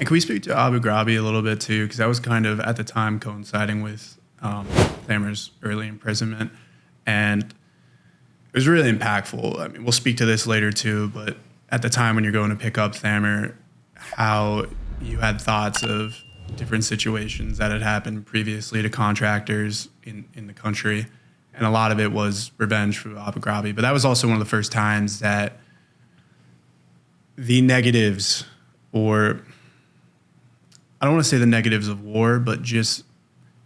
And can we speak to Abu Ghraib a little bit too? Because that was kind of at the time coinciding with Thamer's early imprisonment, and it was really impactful. I mean, we'll speak to this later too, but at the time when you're going to pick up Thamer, how you had thoughts of different situations that had happened previously to contractors in the country, and a lot of it was revenge for Abu Ghraib. But that was also one of the first times that the negatives, or I don't want to say the negatives of war, but just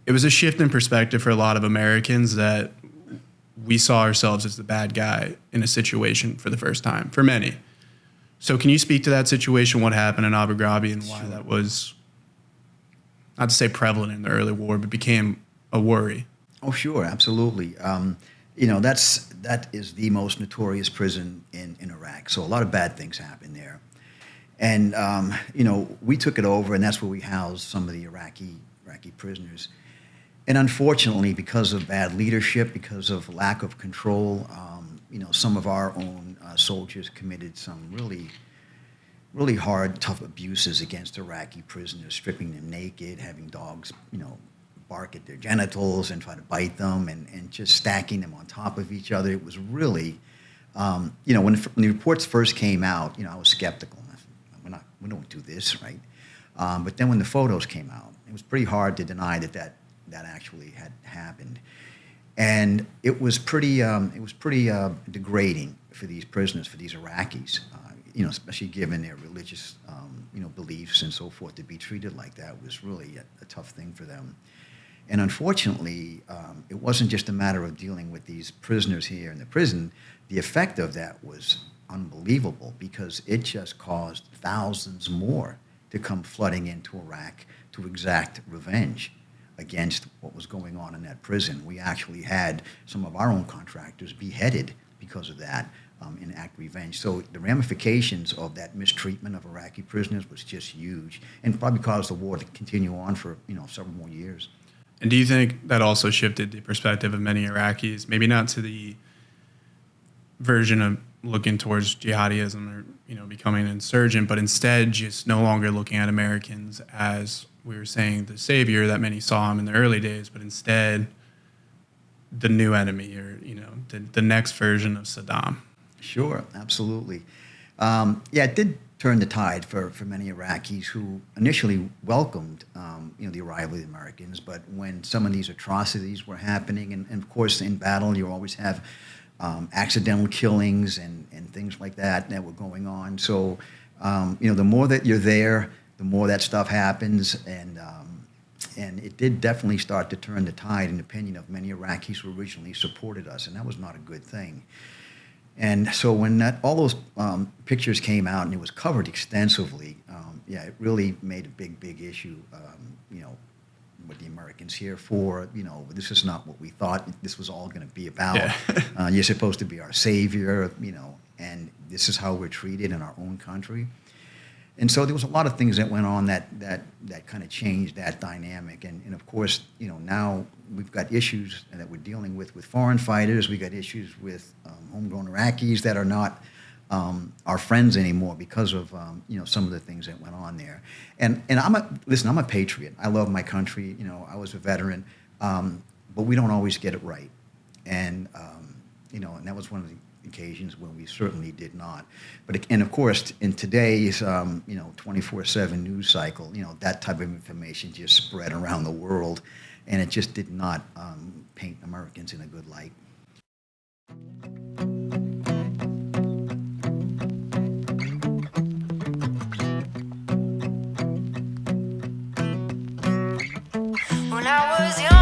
it was a shift in perspective for a lot of Americans that we saw ourselves as the bad guy in a situation for the first time, for many. So can you speak to that situation, what happened in Abu Ghraib, and why that was, not to say prevalent in the early war, but became a worry? Oh, sure, absolutely. That is the most notorious prison in Iraq. So a lot of bad things happen there. And, we took it over, and that's where we housed some of the Iraqi prisoners. And unfortunately, because of bad leadership, because of lack of control, some of our own soldiers committed some really, really hard, tough abuses against Iraqi prisoners, stripping them naked, having dogs, bark at their genitals and try to bite them, and just stacking them on top of each other. It was really, when the reports first came out, I was skeptical. I said, we don't do this, right? But then when the photos came out, it was pretty hard to deny that actually had happened. And it was pretty degrading for these prisoners, for these Iraqis, especially given their religious, beliefs and so forth. To be treated like that was really a tough thing for them. And unfortunately, it wasn't just a matter of dealing with these prisoners here in the prison. The effect of that was unbelievable, because it just caused thousands more to come flooding into Iraq to exact revenge against what was going on in that prison. We actually had some of our own contractors beheaded because of that, in act revenge. So the ramifications of that mistreatment of Iraqi prisoners was just huge, and probably caused the war to continue on for several more years. And do you think that also shifted the perspective of many Iraqis, maybe not to the version of looking towards jihadism or becoming an insurgent, but instead just no longer looking at Americans as, we were saying, the savior that many saw him in the early days, but instead the new enemy, or the next version of Saddam? Sure, absolutely. It did turn the tide for many Iraqis who initially welcomed the arrival of the Americans, but when some of these atrocities were happening, and of course in battle you always have accidental killings and things like that were going on. So the more that you're there, the more that stuff happens, and it did definitely start to turn the tide in the opinion of many Iraqis who originally supported us, and that was not a good thing. And so when all those pictures came out and it was covered extensively, it really made a big issue. What the Americans here for? This is not what we thought this was all going to be about. Yeah. You're supposed to be our savior, and this is how we're treated in our own country. And so there was a lot of things that went on that kind of changed that dynamic. And of course, now we've got issues that we're dealing with foreign fighters. We got issues with homegrown Iraqis that are not our friends anymore because of some of the things that went on there. And I'm a patriot. I love my country. I was a veteran, but we don't always get it right. And and that was one of the occasions when we certainly did not. And of course, in today's 24/7 news cycle, that type of information just spread around the world, and it just did not paint Americans in a good light. When I was young